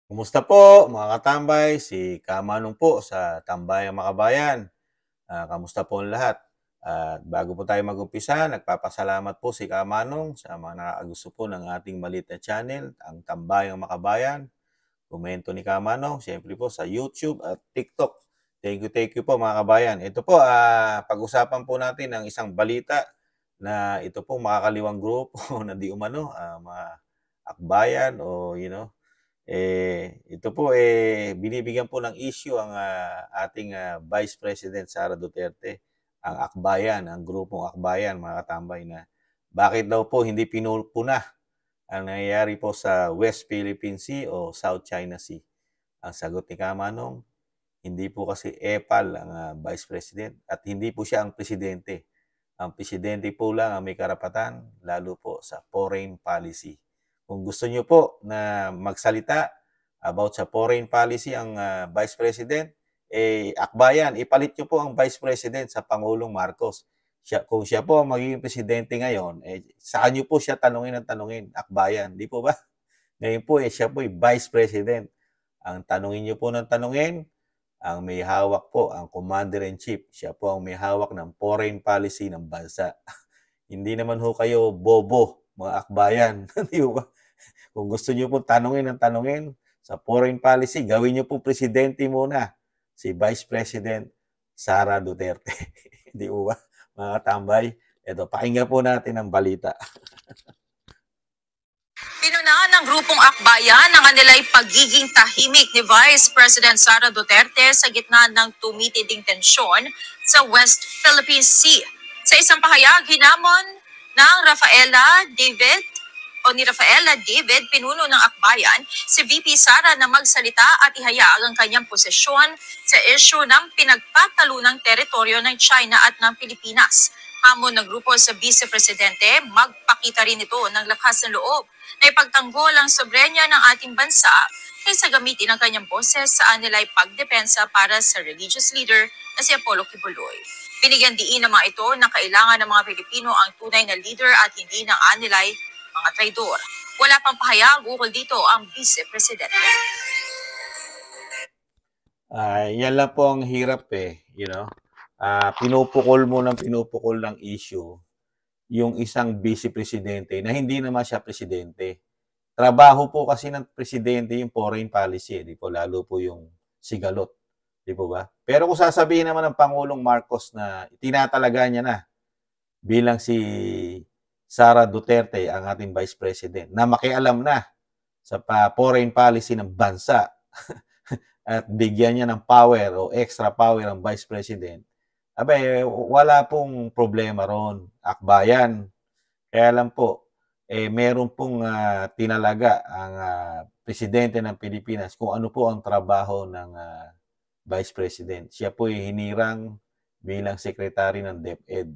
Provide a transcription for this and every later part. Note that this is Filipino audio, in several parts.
Kumusta po mga katambay? Si Kamanong po sa Tambayang Makabayan. Kamusta po ang lahat? At bago po tayo mag-umpisa, nagpapasalamat po si Kamanong sa mga nakakagusto po ng ating maliit na channel, ang Tambayang Makabayan. Komento ni Kamanong, siyempre po sa YouTube at TikTok. Thank you po mga kabayan. Ito po, pag-usapan po natin ang isang balita na ito po makakaliwang grupo na di umano, mga akbayan o ito po, binibigyan po ng issue ang ating Vice President Sara Duterte, ang Akbayan, ang grupong Akbayan, mga katambay, na bakit daw po hindi pinupuna ang nangyayari po sa West Philippine Sea o South China Sea. Ang sagot ni Kamanong, hindi po kasi EPAL ang Vice President at hindi po siya ang presidente. Ang presidente po lang ang may karapatan, lalo po sa foreign policy. Kung gusto niyo po na magsalita about sa foreign policy ang Vice President, akbayan, ipalit niyo po ang Vice President sa Pangulong Marcos. Kung siya po ang magiging presidente ngayon, saan niyo po siya tanungin ng tanungin? Akbayan, di po ba? Ngayon po, siya po yung Vice President. Ang tanungin niyo po ng tanungin, ang may hawak po, ang Commander-in-Chief. Siya po ang may hawak ng foreign policy ng bansa. Hindi naman ho kayo bobo, mga akbayan. Di ba? Kung gusto niyo po tanungin ng tanungin sa foreign policy, gawin niyo po presidente muna si Vice President Sara Duterte. Di ba? Mga tambay, ito, pakinggan po natin ang balita. Pinunahan ng grupong Akbayan ang kanila'y pagiging tahimik ni Vice President Sara Duterte sa gitna ng tumitinding tensyon sa West Philippine Sea. Sa isang pahayag, hinamon ng ni Rafaela David, pinuno ng Akbayan, si VP Sara na magsalita at ihayag ang kanyang posisyon sa issue ng pinagpatalunang teritoryo ng China at ng Pilipinas. Hamon ng grupo sa Vice Presidente, magpakita rin ito ng lakas ng loob na ipagtanggol ang soberenya ng ating bansa kaysa gamitin ang kanyang boses sa anilay pagdepensa para sa religious leader na si Apollo Kibuloy. Binigyan diin ng mga ito na kailangan ng mga Pilipino ang tunay na leader at hindi ng anilay mga traidor. Wala pang pahayag ukol dito ang Vice Presidente. Yan lang po ang hirap pinupukol mo ng pinupukol ng issue yung isang vice presidente na hindi naman siya presidente. Trabaho po kasi ng presidente yung foreign policy, di po, lalo po yung sigalot, di po ba? Pero kung sasabihin naman ng Pangulong Marcos na tinatalaga niya na bilang si Sara Duterte ang ating vice president na makialam na sa foreign policy ng bansa at bigyan niya ng power o extra power ang vice president, wala pong problema ron, akbayan. Kaya lang po, meron pong tinalaga ang presidente ng Pilipinas kung ano po ang trabaho ng vice president. Siya po ay hinirang bilang sekretary ng DepEd,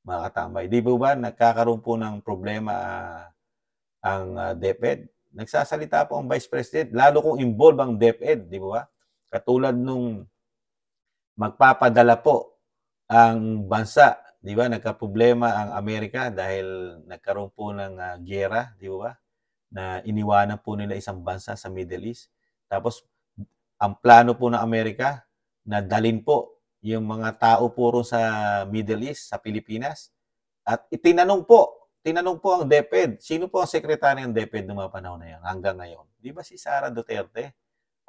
mga katambay. Di ba nagkakaroon po ng problema ang DepEd? Nagsasalita po ang vice president, lalo kung involved ang DepEd, di ba? Katulad nung magpapadala po ang bansa, di ba? Nagka-problema ang Amerika dahil nagkaroon po ng giyera, di ba? Na iniwanan po nila isang bansa sa Middle East. Tapos, ang plano po ng Amerika na dalin po yung mga tao puro sa Middle East, sa Pilipinas. At tinanong po ang DepEd, sino po ang sekretary ng DepEd noong mga panahon na yan hanggang ngayon? Di ba si Sara Duterte?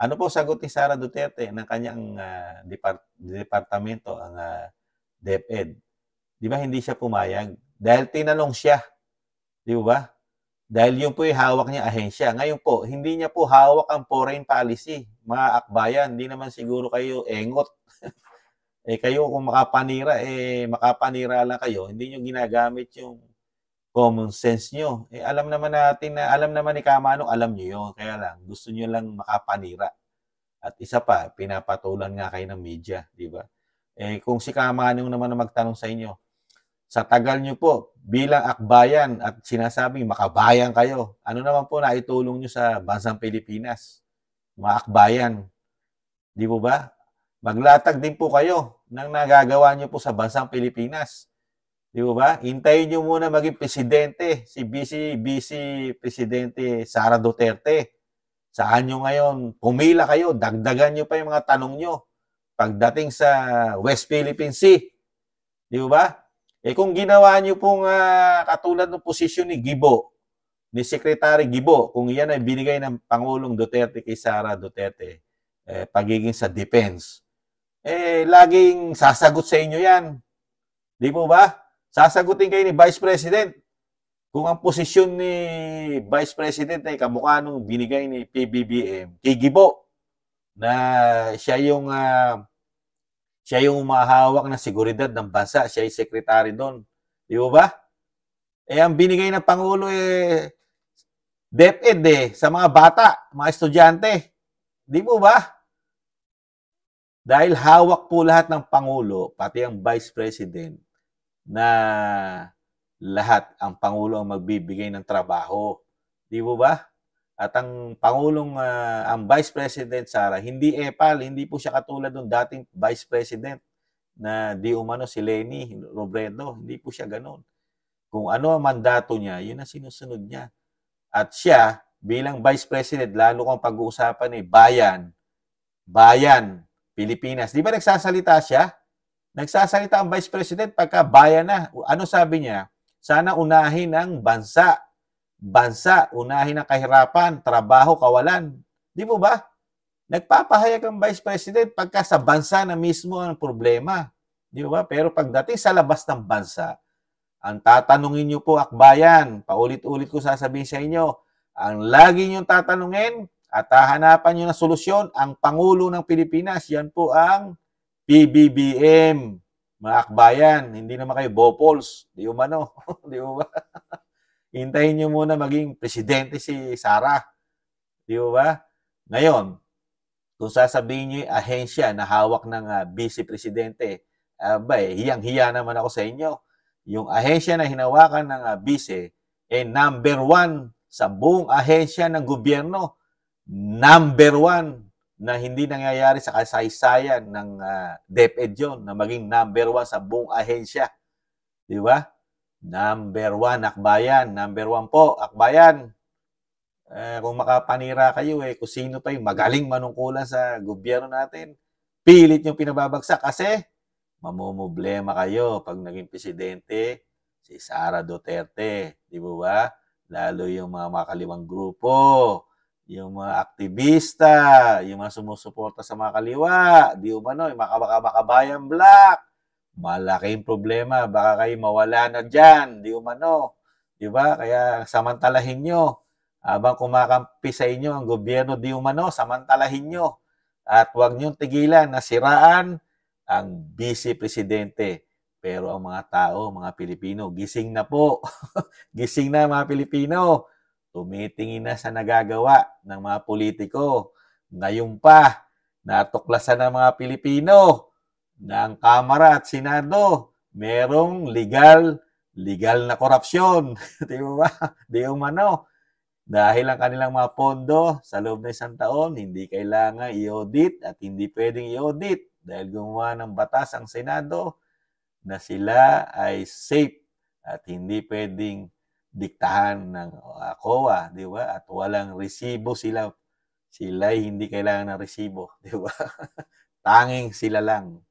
Ano po sagot ni Sara Duterte ng kanyang departamento, ang DepEd? Di ba hindi siya pumayag? Dahil tinanong siya. Di ba? Dahil yun po yung hawak niya ahensya. Ngayon po, hindi niya po hawak ang foreign policy. Mga akbayan, hindi naman siguro kayo engot. Kayo kung makapanira lang kayo, hindi nyo ginagamit yung common sense nyo. Alam naman ni Kamanong, alam nyo yun. Kaya lang, gusto nyo lang makapanira. At isa pa, pinapatulan nga kayo ng media, di ba? Kung si Kamanong naman na magtanong sa inyo, sa tagal nyo po bilang akbayan at sinasabing makabayan kayo, ano naman po naitulong nyo sa bansang Pilipinas? Mga akbayan, di po ba? Maglatag din po kayo ng nagagawa nyo po sa bansang Pilipinas. Di ba? Hintayin nyo muna maging presidente, si Vice Presidente Sara Duterte. Saan nyo ngayon? Pumila kayo, dagdagan nyo pa yung mga tanong nyo pagdating sa West Philippine Sea. Di ba? Eh kung ginawa nyo pong katulad ng posisyon ni Gibo, ni Secretary Gibo, kung yan ay binigay ng Pangulong Duterte kay Sara Duterte, pagiging sa defense, laging sasagot sa inyo yan. Di po ba? Sasagutin kayo ni Vice President. Kung ang posisyon ni Vice President ay kamukha nung binigay ni PBBM, kay Gibo, na siya yung umahawak ng seguridad ng bansa, siya yung secretary doon. Di ba? Ang binigay ng Pangulo DepEd sa mga bata, mga estudyante. Di po ba? Dahil hawak po lahat ng Pangulo, pati ang Vice President, na lahat ang Pangulo ang magbibigay ng trabaho. Di po ba? At ang Pangulong, ang Vice President Sara, hindi epal, hindi po siya katulad ng dating Vice President na di umano si Leni Robredo. Hindi po siya ganun. Kung ano ang mandato niya, yun ang sinusunod niya. At siya, bilang Vice President, lalo kang pag-uusapan bayan, Pilipinas. Di ba nagsasalita siya? Nagsasalita ang Vice President pagka bayan na. Ano sabi niya? Sana unahin ang bansa. Bansa, unahin ang kahirapan, trabaho, kawalan. Di mo ba? Nagpapahayag ang Vice President pagka sa bansa na mismo ang problema. Di ba? Pero pagdating sa labas ng bansa, ang tatanungin niyo po, akbayan, paulit-ulit ko sasabihin sa inyo, ang lagi niyong tatanungin at hahanapan niyo ng solusyon, ang Pangulo ng Pilipinas, yan po ang PBBM. Mga akbayan, hindi naman kayo bopols. Di umano. Di ba? Hintayin nyo muna maging presidente si Sara. Di ba? Ngayon, kung sasabihin nyo yung ahensya na hawak ng vice-presidente, hiyang-hiya naman ako sa inyo. Yung ahensya na hinawakan ng vice, number 1 sa buong ahensya ng gobyerno. Number 1 na hindi nangyayari sa kasaysayan ng DepEd yun, na maging number 1 sa buong ahensya. Di ba? Number 1, akbayan. Number 1 po, akbayan. Kung makapanira kayo, kung sino pa yung magaling manungkulan sa gobyerno natin, pilit yung pinababagsak kasi mamumblema kayo pag naging presidente si Sara Duterte. Di ba? Lalo yung mga makaliwang grupo, yung mga aktivista, yung mga sumusuporta sa mga kaliwa, di umano, yung makabayang black. Malaking problema, baka kayo mawala na dyan, di umano. Di ba? Kaya samantalahin nyo. Habang kumakampi sa inyo ang gobyerno, di umano, samantalahin nyo. At huwag nyong tigilan na siraan ang vice-presidente. Pero ang mga tao, mga Pilipino, gising na po. Gising na mga Pilipino. Tumitingin na sa nagagawa ng mga politiko. Ngayon pa, natuklasan ng mga Pilipino na ang Kamara at Senado merong legal na korupsyon. Di ba? Di umano. Dahil ang kanilang mga pondo sa loob ng isang taon, hindi kailangan i-audit at hindi pwedeng i-audit dahil gumawa ng batas ang Senado na sila ay safe at hindi pwedeng diktahan ng COA, di ba? At walang resibo sila. Sila hindi kailangan ng resibo, di ba? Tanging sila lang.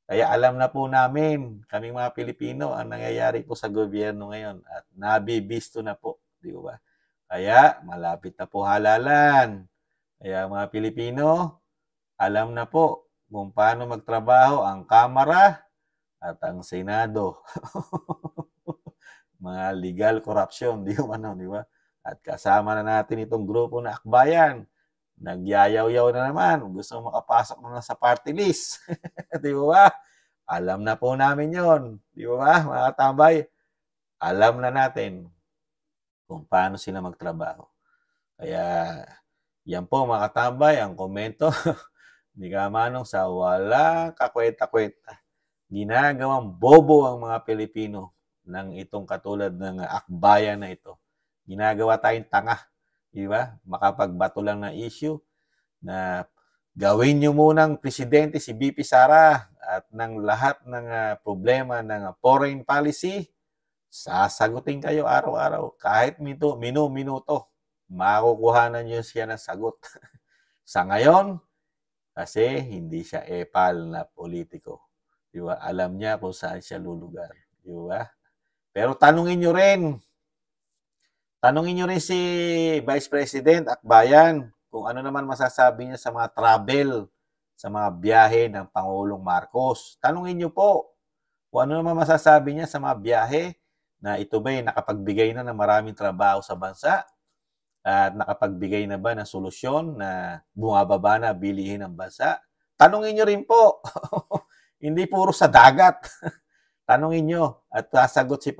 Kaya alam na po namin, kaming mga Pilipino, ang nangyayari po sa gobyerno ngayon at nabibisto na po, di ba? Kaya malapit na po halalan. Kaya mga Pilipino, alam na po kung paano magtrabaho ang Kamara at ang Senado. Mga legal corruption, di ba? At kasama na natin itong grupo na akbayan. Nagyayaw-yaw na naman. Gusto makapasok na sa party list. Di ba? Alam na po namin yon. Di ba, mga katambay? Alam na natin kung paano sila magtrabaho. Kaya, yan po mga katambay, ang komento ni Kamanong sa walang kakweta-kweta. Ginagawang bobo ang mga Pilipino ng itong katulad ng akbayan na ito. Ginagawa tayong tanga. Di ba? Makapagbato lang ng issue na gawin nyo munang presidente si VP Sara at ng lahat ng problema ng foreign policy, sasagutin kayo araw-araw kahit minuto. makukuhanan niyo siya ng sagot. Sa ngayon, kasi hindi siya epal na politiko. Di ba? Alam niya kung saan siya lulugar. Di ba? Pero tanungin niyo rin si Vice President Akbayan kung ano naman masasabi niya sa mga travel, sa mga biyahe ng Pangulong Marcos. Tanungin niyo po kung ano naman masasabi niya sa mga biyahe na ito ba'y nakapagbigay na ng maraming trabaho sa bansa at nakapagbigay na ba ng solusyon na bumababa na bilihin ng bansa. Tanungin niyo rin po. Hindi puro sa dagat. Tanungin niyo at sasagot si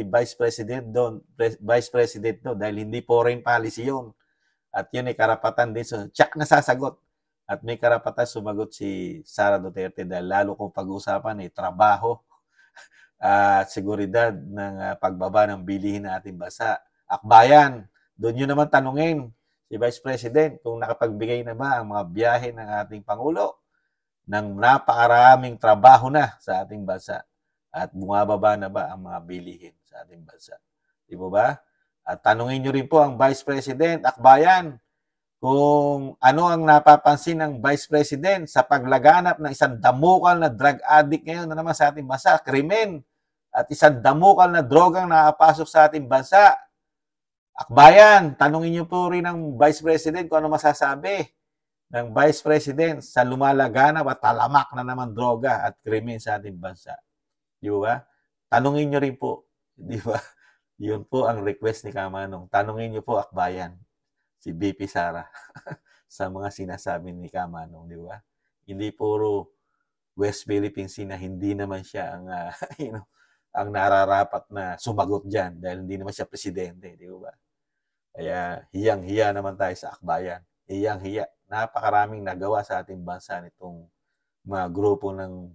Vice President doon, dahil hindi foreign policy 'yon. At 'yun ay karapatan din so check na sasagot. At may karapatan sumagot si Sara Duterte dahil lalo kung pag-uusapan ay trabaho at seguridad ng pagbaba ng bilihin ng ating bansa. Akbayan, doon nyo naman tanungin si Vice President kung nakapagbigay na ba ang mga biyahe ng ating Pangulo ng napakaraming trabaho na sa ating bansa at bumababa na ba ang mga bilihin sa ating bansa. Di ba? At tanungin nyo rin po ang Vice President Akbayan kung ano ang napapansin ng Vice President sa paglaganap ng isang damukal na drug addict ngayon na naman sa ating bansa, krimen, at isang damukal na drogang nakapasok sa ating bansa. Akbayan, tanungin niyo po rin ang Vice President kung ano masasabi ng Vice President sa lumalaganap at talamak na naman droga at krimen sa ating bansa. Di ba? Tanungin niyo rin po. Di ba? Yun po ang request ni Kamanong. Tanungin niyo po, Akbayan, si BP Sara sa mga sinasabi ni Kamanong. Di ba? Hindi puro West Philippine Sea na hindi naman siya ang ang nararapat na sumagot dyan dahil hindi naman siya presidente, di ba? Kaya hiyang-hiya naman tayo sa Akbayan. Hiyang-hiya. Napakaraming nagawa sa ating bansa nitong mga grupo ng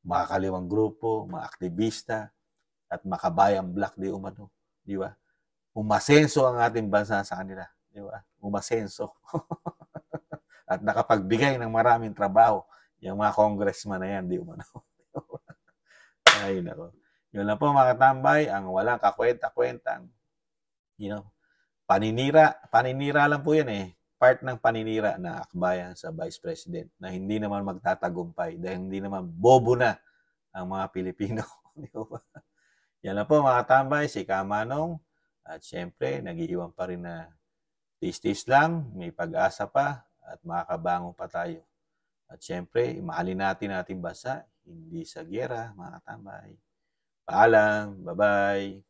makakaliwang grupo, mga aktivista, at makabayang black di umano. Di ba? Umasenso ang ating bansa sa kanila. Di ba? Umasenso. At nakapagbigay ng maraming trabaho. Yung mga congressman na yan, di umano. Ay, nako. Yun lang po mga katambay, ang walang kakwenta-kwentang, paninira. Paninira lang po yan eh. Part ng paninira na akbayan sa Vice President na hindi naman magtatagumpay dahil hindi naman bobo na ang mga Pilipino. Yan lang po mga katambay, si Kamanong. At syempre, nag-iiwan pa rin na tis-tis lang, may pag-asa pa at makakabangon pa tayo. At syempre, mahalin natin ating bansa, hindi sa giyera, mga katambay. Paalam. Bye-bye.